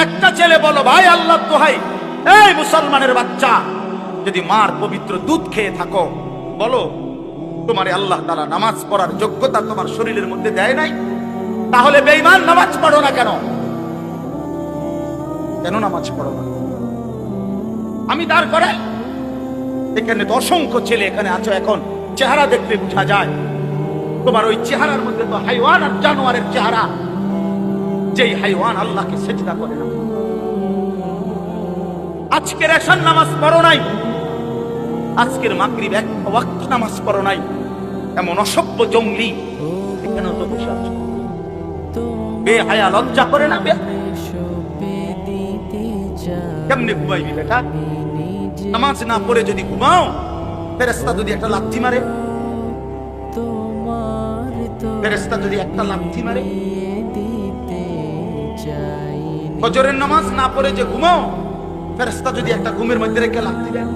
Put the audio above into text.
একটা ছেলে বলো, ভাই আল্লাহ দোহাই, এই মুসলমানের বাচ্চা, যদি মার পবিত্র দুধ খেয়ে থাকো, বলো তোমারে আল্লাহ তাআলা নামাজ পড়ার যোগ্যতা তোমার শরীরের মধ্যে দেয় নাই? তাহলে বেঈমান নামাজ পড়ো না কেন? কেন নামাজ পড়ো না? আমি দাঁড় করে এখানে তো অসংখ্য ছেলে এখানে আছো, এখন চেহারা দেখলে বোঝা যায় তোমার ওই চেহারার মধ্যে তো হাইওয়ান আর জানোয়ারের চেহারা। যেই হাইওয়ান আল্লাহকে সেজদা করে না। আজকের এশার নামাজ পড়ো নাই, আজকের মাগরিব এক ওয়াক্ত নামাজ পড়ো নাই, এমন অসভ্য জঙ্গলি এখানেও তো বসে আছো। বেহায়া লজ্জা করে না? কেমনে ঘুমাইবি বেটা? নামাজ না পড়ে যদি ঘুমাও, ফেরেশতা যদি একটা লাথি মারে, ফেরেশতা যদি একটা লাথি মারে, ফজরের নামাজ না পড়ে যে ঘুমাও, ফেরেশতা যদি একটা ঘুমের মধ্যে রেখে লাথি দেয়,